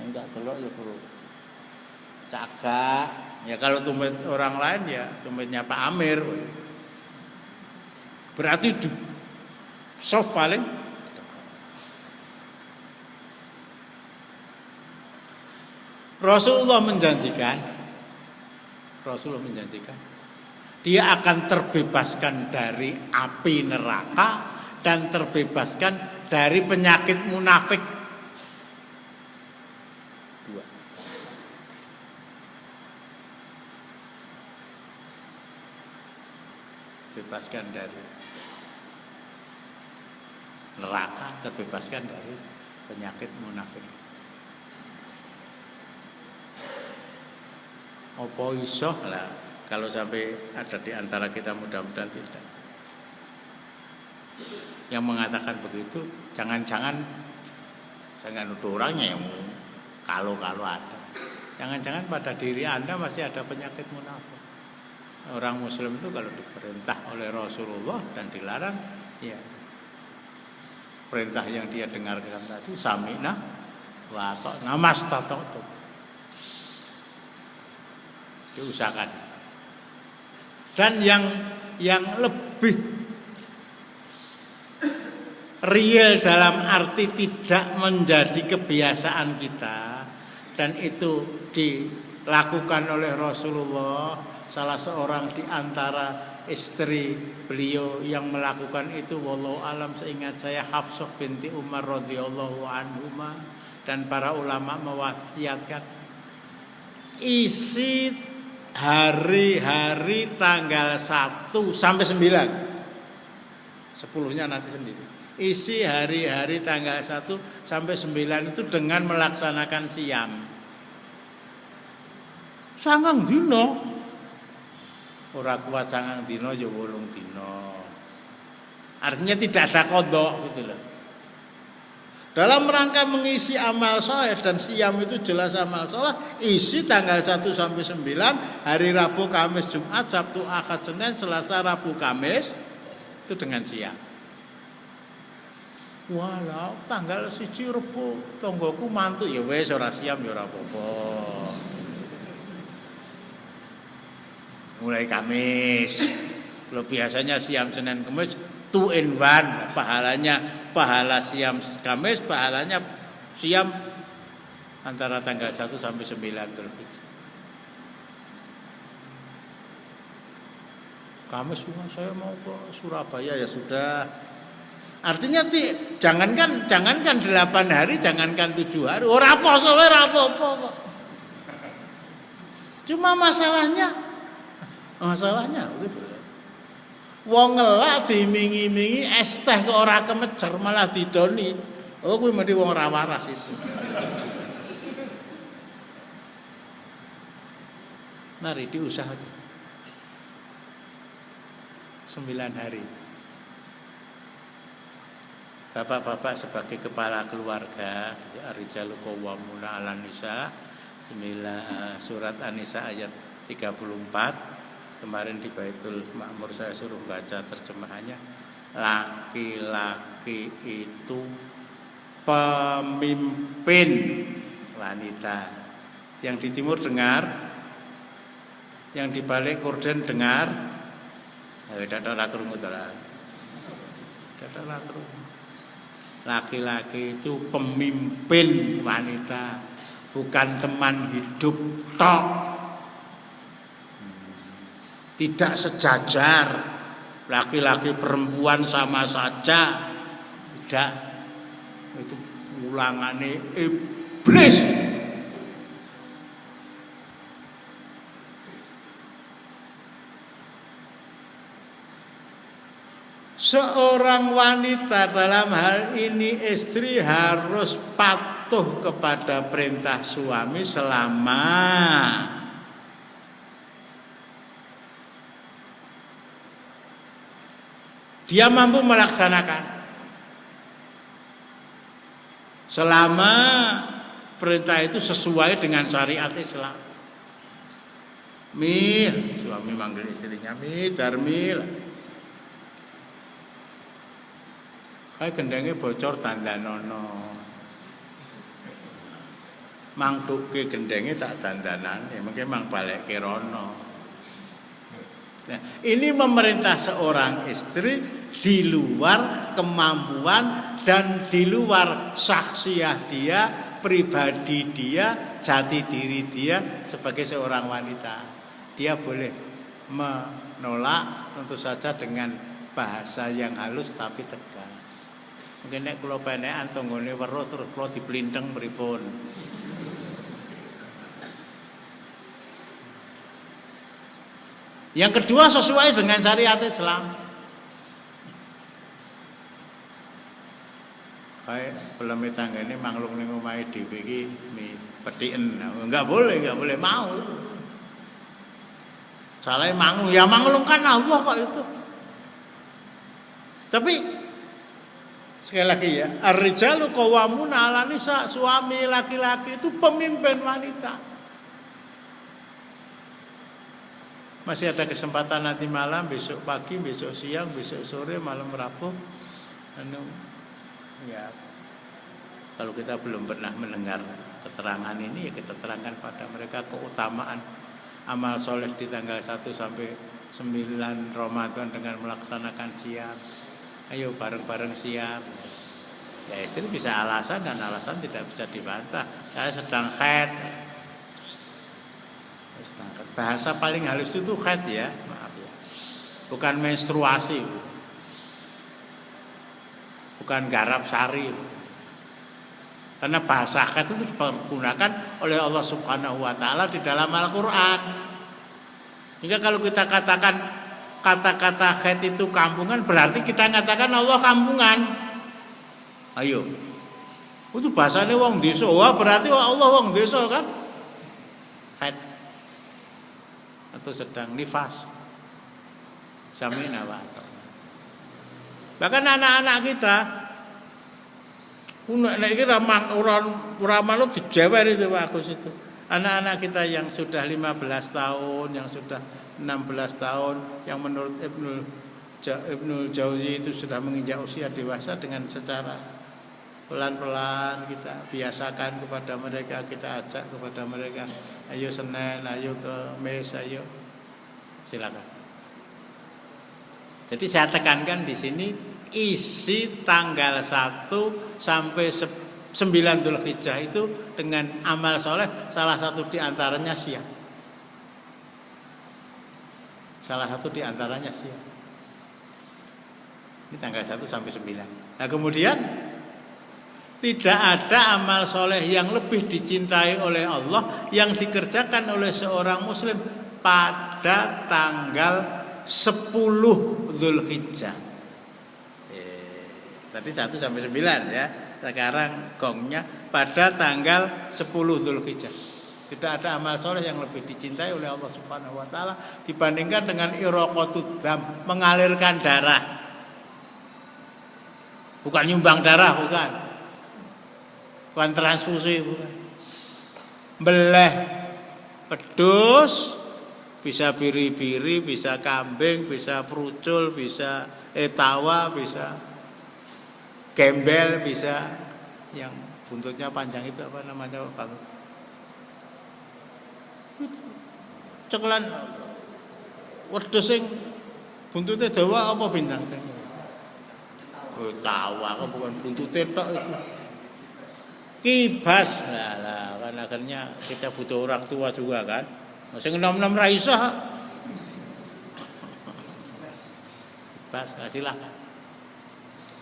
Enggak delok ya bro. Cagak. Ya kalau tumit orang lain ya tumitnya Pak Amir. Berarti di soft paling. Rasulullah menjanjikan dia akan terbebaskan dari api neraka dan terbebaskan dari penyakit munafik. Terbebaskan dari neraka, terbebaskan dari penyakit munafik. Apa iso lah kalau sampai ada di antara kita, mudah-mudahan tidak, yang mengatakan begitu, jangan nuduh orangnya yang kalau ada. Jangan-jangan pada diri Anda masih ada penyakit munafik. Orang muslim itu kalau diperintah oleh Rasulullah dan dilarang, ya perintah yang dia dengarkan tadi, sami'na wa ata'na mastata'tum. Diusahakan. Dan yang lebih real dalam arti tidak menjadi kebiasaan kita, dan itu dilakukan oleh Rasulullah. Salah seorang di antara istri beliau yang melakukan itu, wallahu alam, seingat saya Hafsah binti Umar radhiyallahu anhuma, dan para ulama mewasiatkan isi hari-hari tanggal 1 sampai 9. 10-nya nanti sendiri. isi hari-hari tanggal 1 sampai 9 itu dengan melaksanakan siam. Sangang dino. Ora kuat sangang dino ya 8 dino. Artinya tidak ada kodok gitu loh. Dalam rangka mengisi amal soleh dan siam itu jelas amal soleh, isi tanggal 1 sampai 9, hari Rabu, Kamis, Jumat, Sabtu, Ahad, Senin, Selasa, Rabu, Kamis itu dengan siam. Walau tanggal 1 Rebo tonggoku mantuk ya wis ora siam ya ora apa-apa. Mulai Kamis. Kalau biasanya siam Senin Kamis 2 in 1, pahala siam Kamis, pahalanya siam antara tanggal 1 sampai 9 Dzulhijjah. Kamis saya mau ke Surabaya ya sudah. Artinya jangankan 8 hari, jangankan 7 hari, ora poso ora apa-apa. Cuma masalahnya gitu. Wong ngelak dimingi-mingi es teh kok ora kemecer malah didoni. Oh kuwi mesti wong ora waras itu. Mari diusahakan 9 hari. Bapak-bapak sebagai kepala keluarga, ar-rijalu qawwamuna 'alan nisa, surat An-Nisa ayat 34. Kemarin di Baitul Ma'mur saya suruh baca terjemahannya. Laki-laki itu pemimpin wanita. Yang di timur dengar, yang di balik korden dengar. Dadah krungu to lah. Dadah krungu. Laki-laki itu pemimpin wanita, bukan teman hidup tok. Tidak sejajar, laki-laki perempuan sama saja. Tidak, itu ulangane iblis. Seorang wanita, dalam hal ini istri, harus patuh kepada perintah suami selama dia mampu melaksanakan, selama perintah itu sesuai dengan syariat Islam. Mil, suami manggil istrinya, Mil, Darmil. Kayak gendenge bocor dandanono. Mang tuke gendenge tak dandanan, ya mungkin mang balik kerono. Nah, ini memerintah seorang istri di luar kemampuan dan di luar saksiyah dia, pribadi dia, jati diri dia sebagai seorang wanita. Dia boleh menolak tentu saja dengan bahasa yang halus tapi tegas. Mungkin nek kula penekan tanggane weruh terus kula diplinteng pripun. Yang kedua sesuai dengan syariat Islam. Kayak peleme tanggane manglung ning omahe dhewe iki pethiken. Enggak boleh mau. Salah manglung, ya manglungkan Allah kok itu. Tapi sekali lagi ya, ar-rijalu qawwamuna 'alan nisa, suami laki-laki itu pemimpin wanita. Masih ada kesempatan nanti malam, besok pagi, besok siang, besok sore, malam Rabu. Ya, kalau kita belum pernah mendengar keterangan ini, ya kita terangkan pada mereka keutamaan amal soleh di tanggal 1 sampai 9 Ramadan dengan melaksanakan siam. Ayo bareng-bareng siam. Ya istri bisa alasan dan alasan tidak bisa dibantah. Saya sedang haid. Bahasa paling halus itu haid ya, maaf ya. Bukan menstruasi. Bukan garap sari. Karena bahasa haid itu dipergunakan oleh Allah Subhanahu wa taala di dalam Al-Qur'an. Hingga kalau kita katakan kata-kata haid itu kampungan, berarti kita mengatakan Allah kampungan. Ayo. Itu bahasane wong desa. Wah, berarti Allah wong desa kan? Haid. Atau sedang nifas. Sami'na wa ata'na. Bahkan anak-anak kita nek iki ora manut dijewer itu Pak Agus itu. Anak-anak kita yang sudah 15 tahun, yang sudah 16 tahun, yang menurut Ibnul Jauzi itu sudah menginjak usia dewasa, dengan secara pelan-pelan kita biasakan kepada mereka, kita ajak kepada mereka, ayo Senin, ayo ke Mes, ayo silakan. Jadi saya tekankan di sini isi tanggal 1 sampai 9 Dzulhijjah itu dengan amal soleh, salah satu diantaranya siap. Salah satu diantaranya siap. Ini tanggal 1 sampai 9. Nah kemudian tidak ada amal soleh yang lebih dicintai oleh Allah yang dikerjakan oleh seorang muslim pada tanggal 10 Dzulhijjah. Tadi 1 sampai 9 ya. Sekarang gongnya pada tanggal 10 Dzulhijjah. Tidak ada amal soleh yang lebih dicintai oleh Allah Subhanahu wa taala dibandingkan dengan iraqatud dam, mengalirkan darah. Bukan nyumbang darah, bukan. Bukan transfusi, bukan. Beleh pedus, bisa biri-biri, bisa kambing, bisa prucul, bisa etawa, bisa gembel, bisa yang buntutnya panjang itu apa namanya Pak? Cekelan wedhus sing buntute dawa apa bintang teng? Oh, tawa kok bukan buntute tok itu. Kibas. Lah kan akhirnya kita butuh orang tua juga kan. Sing enom-enom ra iso. Kibas, silakan.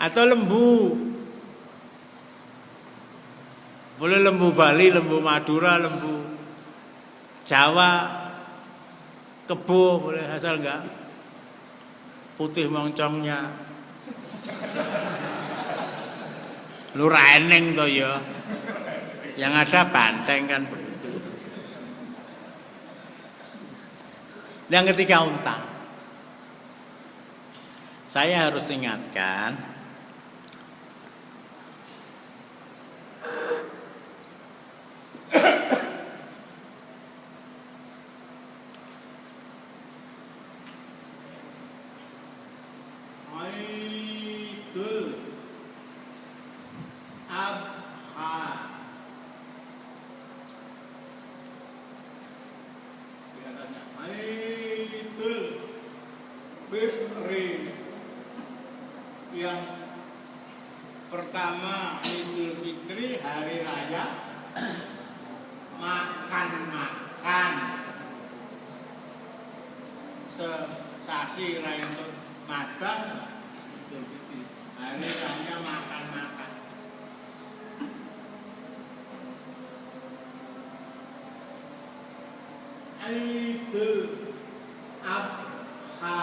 Atau lembu. Boleh lembu Bali, lembu Madura, lembu Jawa, kebo boleh, asal enggak putih mongcongnya. Lu reneng to ya. Yang ada banteng kan begitu. Yang ketiga unta. Saya harus ingatkan yang pertama Idul Fitri, hari raya makan-makan sesasi raya madang. Idul Fitri, hari raya makan-makan. Idul Adha,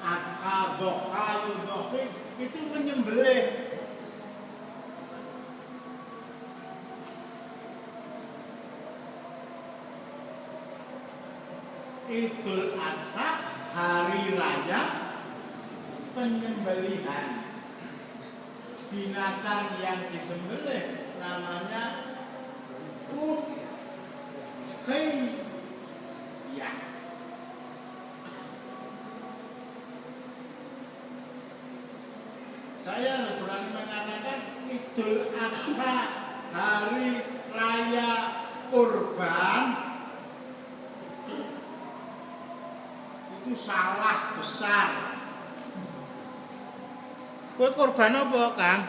Adha, Doha, Yudohi itu menyembelih. Idul Adha, hari raya penyembelihan. Binatang yang disembelih namanya udhiyah. Saya berani mengatakan Idul Adha, hari raya kurban, itu salah besar. Kowe kurban apa, Kang?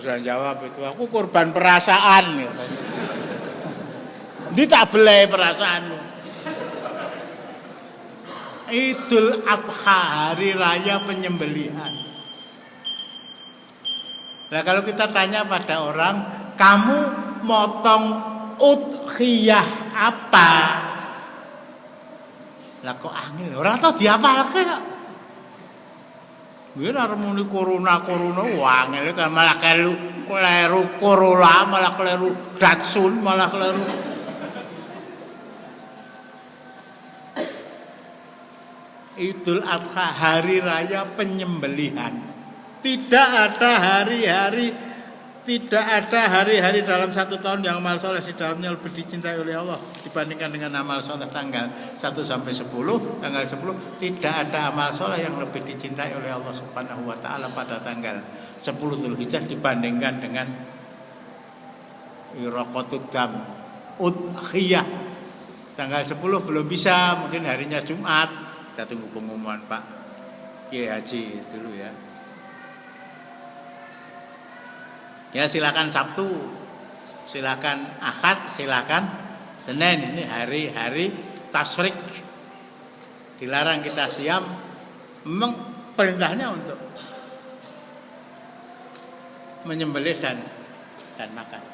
Sudah jawab itu. Aku kurban perasaan gitu. Ndi tak belai perasaanmu. Idul Adha, hari raya penyembelihan. Nah kalau kita tanya pada orang, kamu motong udhiyah apa? Lah kok angin, orang tahu diapalke kok. Biyen arep muni corona wangel kan malah kleru Corolla, malah kleru Datsun, malah kleru. Idul Adha, hari raya penyembelihan. Tidak ada hari-hari dalam satu tahun yang amal soleh di dalamnya lebih dicintai oleh Allah dibandingkan dengan amal soleh tanggal 1 sampai 10. Tanggal 10 tidak ada amal soleh yang lebih dicintai oleh Allah Subhanahu wa taala pada tanggal 10 Dzulhijjah dibandingkan dengan iraqatud dam, udhiyah. Tanggal 10 belum bisa, mungkin harinya Jumat. Kita tunggu pengumuman Pak Kiai Haji dulu ya. Ya silakan Sabtu, silakan Ahad, silakan Senin. Ini hari-hari tasyrik. Dilarang kita siam. Memang perintahnya untuk menyembelih dan makan.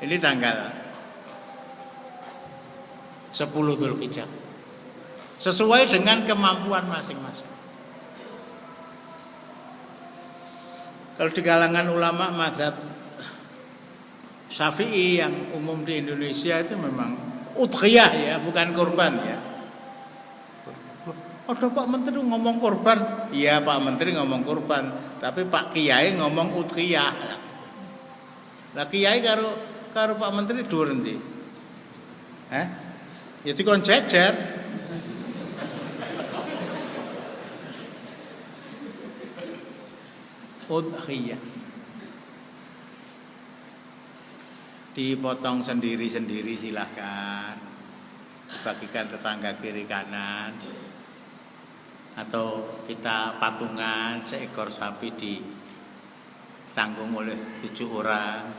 Ini tanggal 10 Dzulhijjah. Sesuai dengan kemampuan masing-masing. Kalau di kalangan ulama mazhab Syafi'i yang umum di Indonesia itu memang udhiyah ya, bukan kurban ya. Ada Pak Menteri ngomong kurban. Iya Pak Menteri ngomong kurban, tapi Pak Kiai ngomong udhiyah. Lah Kiai karo Pak Menteri dhuwur endi? Ya dikon jejer. Udhiyah dipotong sendiri-sendiri silahkan, dibagikan tetangga kiri kanan, atau kita patungan seekor sapi ditanggung oleh 7 orang.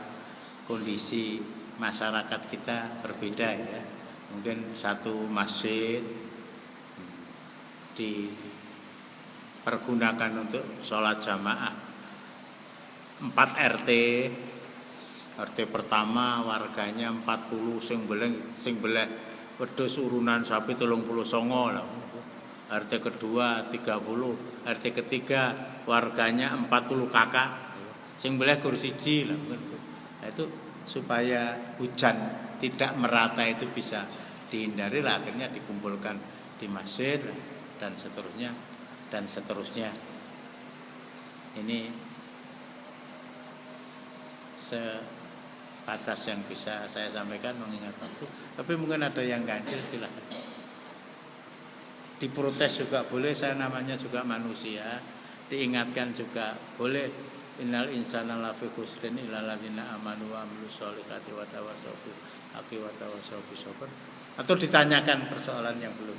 Kondisi masyarakat kita berbeda ya, mungkin satu masjid dipergunakan untuk sholat jamaah 4 RT. RT pertama warganya 40, sing beleh wedhus urunan sapi 39 lah. RT kedua 30, RT ketiga warganya 40 kakak. Sing beleh gur siji lah. Nah, itu supaya hujan tidak merata itu bisa dihindari lah, akhirnya dikumpulkan di masjid dan seterusnya. Ini sebatas yang bisa saya sampaikan mengingat waktu. Tapi mungkin ada yang ganjil, silakan. Diprotes juga boleh, saya namanya juga manusia. Diingatkan juga boleh. Innal insana lafi khusrin illa alladziina amanu wa 'amilus sholihati wa tawassaw bil haqqi wa tawassaw bis sabr. Atau ditanyakan persoalan yang belum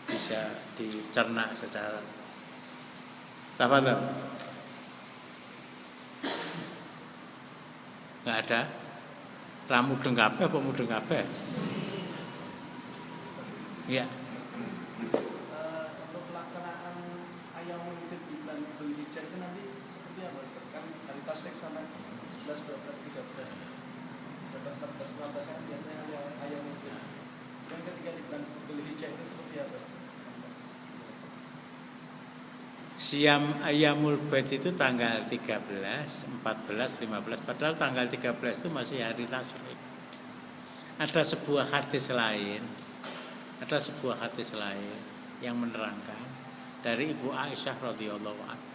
bisa dicerna secara tafadhol. Enggak ada. Ramu dengkape apa mudeng kabeh? Iya. Untuk pelaksanaan Ayyamul Bid di bulan Dzulhijjah itu nanti seperti apa Ustaz? Kan hari tasyrik sama 11, 12, 13, 13, 14, 15 kan biasanya ada Ayyamul Bid. Dan ketika di bulan Dzulhijjah itu seperti apa Ustaz? Siam Ayyamul Bid itu tanggal 13, 14, 15. Padahal tanggal 13 itu masih hari tasyrik. Ada sebuah hadis lain yang menerangkan dari Ibu Aisyah radhiyallahu anha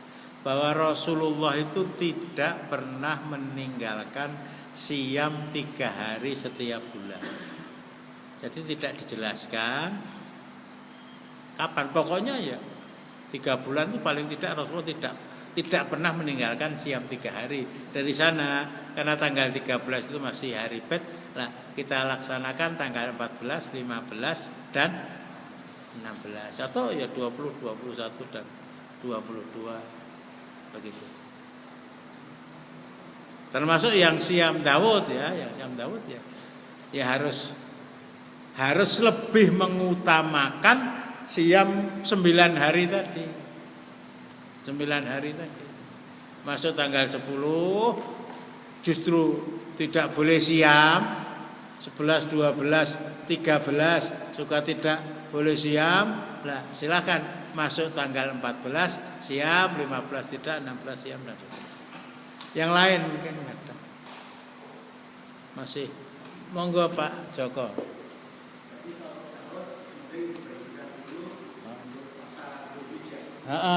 bahwa Rasulullah itu tidak pernah meninggalkan siam 3 hari setiap bulan. Jadi tidak dijelaskan kapan, pokoknya ya 3 bulan itu paling tidak Rasulullah tidak pernah meninggalkan siam 3 hari. Dari sana karena tanggal 13 itu masih hari Bid, nah kita laksanakan tanggal 14, 15 dan 16 atau ya 20, 21 dan 22 begitu. Termasuk yang siam Daud ya, ya harus lebih mengutamakan siam 9 hari tadi. 9 hari tadi. Masuk tanggal 10 justru tidak boleh siam. 11, 12, 13 suka tidak boleh siam, lah silakan masuk tanggal 14 siam, 15 tidak, 16 siam dan yang lain mungkin ada. Masih monggo Pak Joko.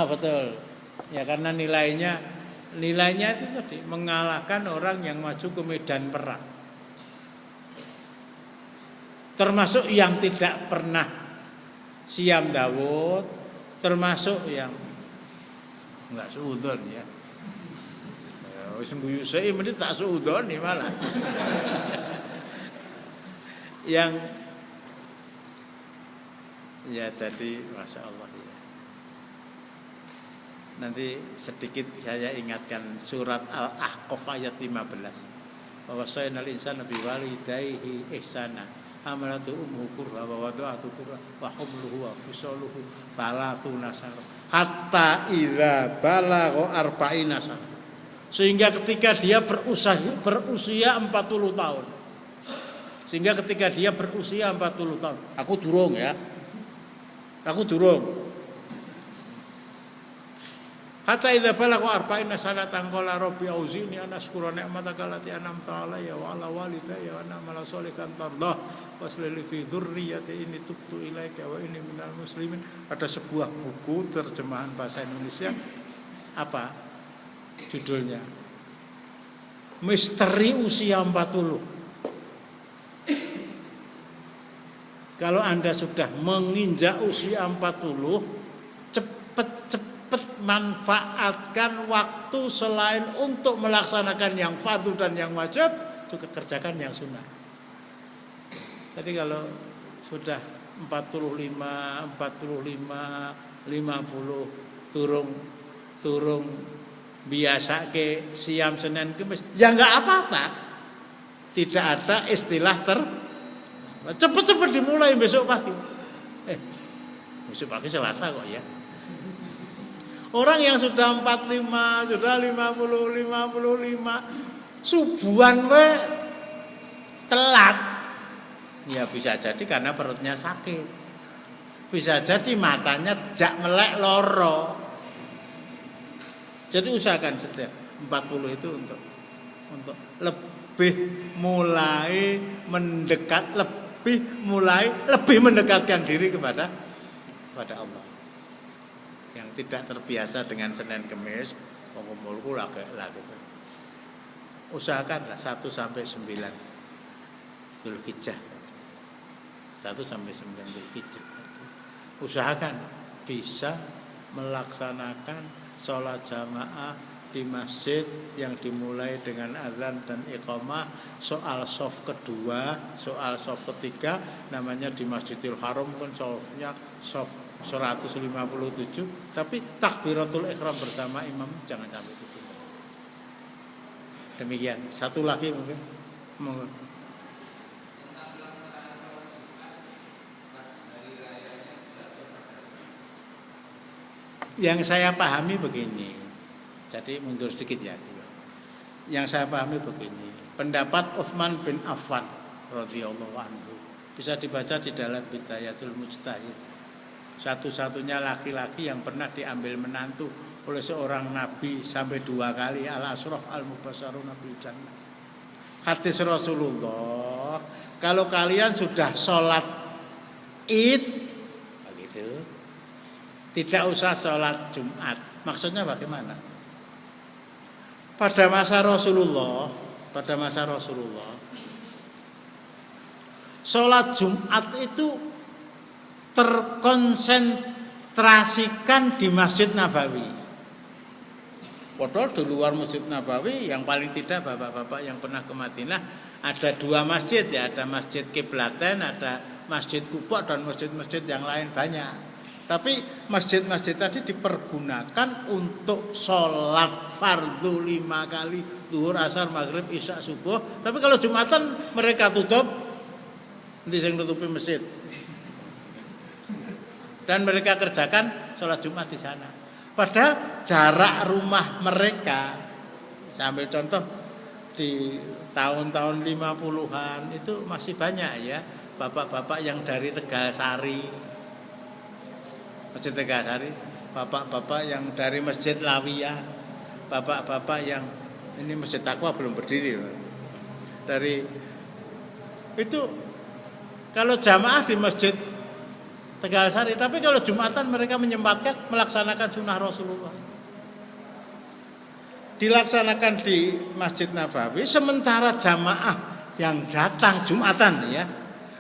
Betul. Ya karena nilainya itu tadi mengalahkan orang yang maju ke medan perang. Termasuk yang tidak pernah siam Dawud, termasuk yang enggak suudzon ya. Wis mbuyu sik mesti tak suudzon nih malah. Yang ya jadi Masya Allah ya. Nanti sedikit saya ingatkan surat Al-Ahqaf ayat 15. Wa wasainal insana biwalidayhi ihsana. Hamalatu ummuhu kurha wa wada'atu kurha wa humluhu wa fisaluhu falatuna sar. Hatta idza balagha arba'ina sar. Sehingga ketika dia berusia 40 tahun. Sehingga ketika dia berusia 40 tahun. Aku durung ya. Hatta idza balagha arba'ina sanatan qala rabbi auzini an ashkura ni'mataka allati an'amta 'alayya wa 'ala walidayya wa an a'mala shalihan tardah waslih fi dzurriyyati inni tubtu ilaika wa inni minal muslimin. Ada sebuah buku terjemahan bahasa Indonesia apa judulnya? Misteri usia 40. Kalau Anda sudah menginjak usia 40, cepat manfaatkan waktu selain untuk melaksanakan yang fardu dan yang wajib, juga kerjakan yang sunnah. Jadi kalau sudah 45, 50 turung biasa ke siam Senin Kemis, ya enggak apa-apa. Tidak ada istilah cepet-cepet dimulai besok pagi. Besok pagi Selasa kok ya. Orang yang sudah 45, sudah 55, subuhan we telat. Ya bisa jadi karena perutnya sakit. Bisa jadi matanya jak melek loro. Jadi usahakan setiap 40 itu untuk lebih mulai mendekatkan diri kepada Allah. Yang tidak terbiasa dengan Senin Kemis, ngomongku lagi. Usahakanlah 1 sampai 9 Dzulhijjah. 1 sampai 9 Dzulhijjah. Usahakan bisa melaksanakan sholat jamaah di masjid yang dimulai dengan azan dan iqamah, soal shaf kedua, soal shaf ketiga, namanya di Masjidil Haram kan shafnya shaf 157, tapi takbiratul ihram bersama imam jangan sampai itu. Demikian. Satu lagi mungkin. Yang saya pahami begini. Jadi mundur sedikit ya. Yang saya pahami begini. Pendapat Utsman bin Affan radhiyallahu anhu bisa dibaca di dalam Bidayatul Mujtahid. Satu-satunya laki-laki yang pernah diambil menantu oleh seorang nabi sampai 2 kali, al-asrah al-mubasysyaruna bil jannah. Hadis Rasulullah, kalau kalian sudah sholat Id begitu, tidak usah sholat Jumat. Maksudnya bagaimana? Pada masa Rasulullah, sholat Jumat itu terkonsentrasikan di Masjid Nabawi. Padahal di luar Masjid Nabawi yang paling tidak bapak-bapak yang pernah ke Madinah ada 2 masjid ya, ada Masjid Kiblatain, ada Masjid Quba dan masjid-masjid yang lain banyak. Tapi masjid-masjid tadi dipergunakan untuk sholat fardu 5 kali, zuhur, asar, maghrib, isya, subuh. Tapi kalau Jumatan mereka tutup, nanti saya nutupi masjid. Dan mereka kerjakan sholat Jumat di sana. Padahal jarak rumah mereka, saya ambil contoh, di tahun-tahun 50-an itu masih banyak ya bapak-bapak yang dari Tegalsari, Masjid Tegalsari, bapak-bapak yang dari Masjid Lawiyah, bapak-bapak yang ini Masjid Taqwa belum berdiri dari itu kalau jamaah di Masjid Tegalsari, tapi kalau Jumatan mereka menyempatkan melaksanakan sunnah Rasulullah. Dilaksanakan di Masjid Nabawi, sementara jamaah yang datang Jumatan ya,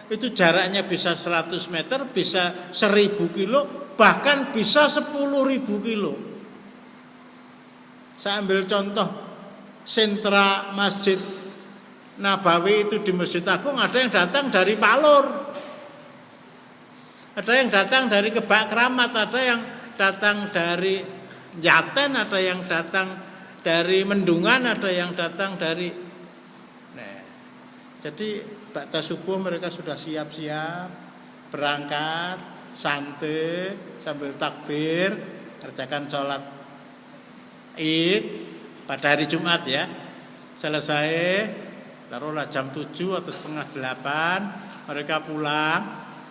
itu jaraknya bisa 100 meter, bisa 1000 kilo, bahkan bisa 10.000 kilo. Saya ambil contoh sentra Masjid Nabawi itu di Masjid Agung, ada yang datang dari Palur, ada yang datang dari Kebak Keramat, ada yang datang dari Jaten, ada yang datang dari Mendungan, ada yang datang dari jadi bakta subuh mereka sudah siap-siap berangkat santai sambil takbir kerjakan sholat Id pada hari Jumat ya, selesai taruhlah jam 7 atau setengah 8 mereka pulang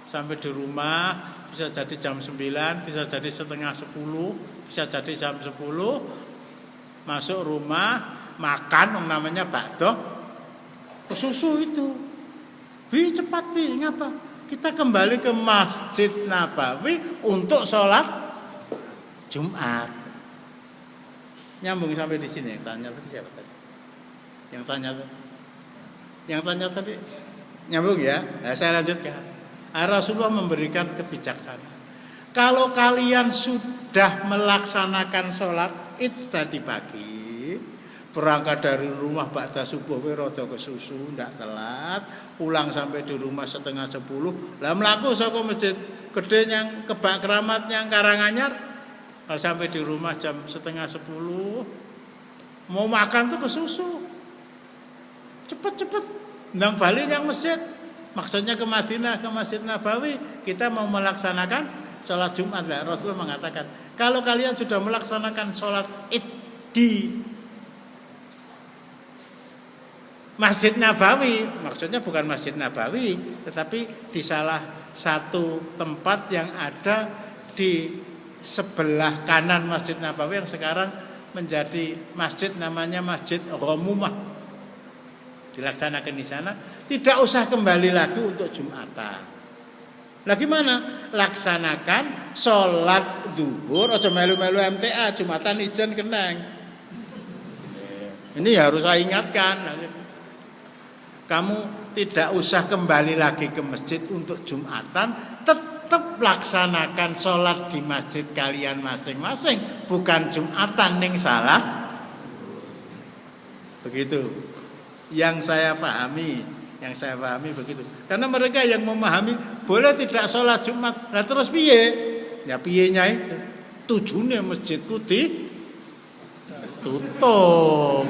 sampai di rumah, bisa jadi jam 9, bisa jadi setengah 10, bisa jadi jam 10. Masuk rumah, makan, namanya bakdo, susu itu. Bi cepat bi, ngapa? Kita kembali ke Masjid Nabawi untuk sholat Jumat. Nyambung sampai di sini. Yang tanya tadi siapa tadi? Yang tanya tadi nyambung ya. Nah, saya lanjutkan. Rasulullah memberikan kebijaksanaan. Kalau kalian sudah melaksanakan sholat Id tadi pagi, berangkat dari rumah ba'da subuh rada kesusu ndak telat, pulang sampai di rumah setengah 10, lah mlaku saka masjid gede yang Kebak Keramat yang Karanganyar, sampai di rumah jam setengah 10, mau makan tuh kesusu, cepet ndang balik yang masjid, maksudnya ke Madinah, ke Masjid Nabawi, kita mau melaksanakan sholat Jumat. Lah Rasulullah mengatakan, kalau kalian sudah melaksanakan sholat Id di Masjid Nabawi, maksudnya bukan Masjid Nabawi, tetapi di salah satu tempat yang ada di sebelah kanan Masjid Nabawi yang sekarang menjadi masjid, namanya Masjid Romumah, dilaksanakan di sana, tidak usah kembali lagi untuk Jumatan. Lah gimana? Laksanakan sholat zuhur, aja melu-melu MTA, Jumatan ijen keneng. Ini harus saya ingatkan. Kamu tidak usah kembali lagi ke masjid untuk Jumatan, tetap laksanakan sholat di masjid kalian masing-masing, bukan Jumatan ning salah. Begitu. Yang saya pahami begitu. Karena mereka yang memahami boleh tidak sholat Jumat. Nah terus piye? Ya piyenya itu. Tujuannya masjidku tutup.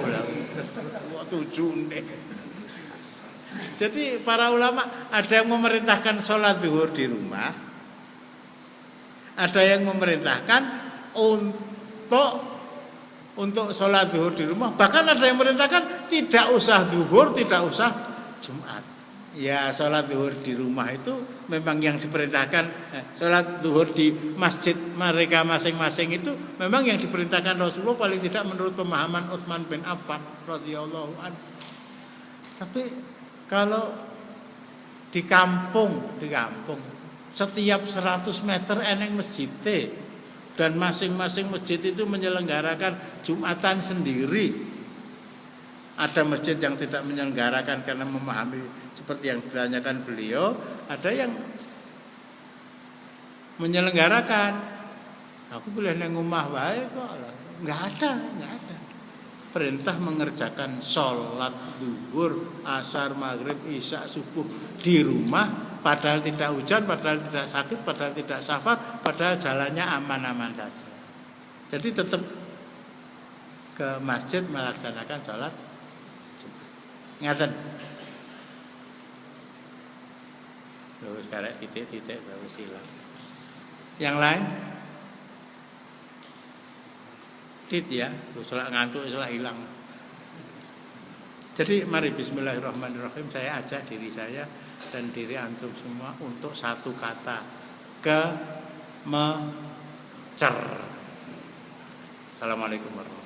Tujuannya. Jadi para ulama ada yang memerintahkan sholat zuhur di rumah, ada yang memerintahkan untuk sholat zuhur di rumah, bahkan ada yang memerintahkan tidak usah zuhur, tidak usah Jumat. Ya sholat zuhur di rumah itu memang yang diperintahkan. Sholat zuhur di masjid mereka masing-masing itu memang yang diperintahkan Rasulullah, paling tidak menurut pemahaman Utsman bin Affan radhiyallahu anhu. Tapi kalau di kampung setiap 100 meter eneng masjid, dan masing-masing masjid itu menyelenggarakan Jumatan sendiri. Ada masjid yang tidak menyelenggarakan karena memahami seperti yang ditanyakan beliau, ada yang menyelenggarakan. Aku boleh nang omah wae kok. Enggak ada. Perintah mengerjakan sholat zuhur, asar, maghrib, isya, subuh di rumah, padahal tidak hujan, padahal tidak sakit, padahal tidak safar, padahal jalannya aman-aman saja. Jadi tetap ke masjid melaksanakan sholat. Ngaten. Terus karek titik-titik terus hilang. Yang lain? Tit ya, sholat ngantuk, sholat hilang. Jadi mari bismillahirrahmanirrahim, saya ajak diri saya dan diri antum semua untuk satu kata, kemecer. Assalamualaikum warahmatullahi wabarakatuh.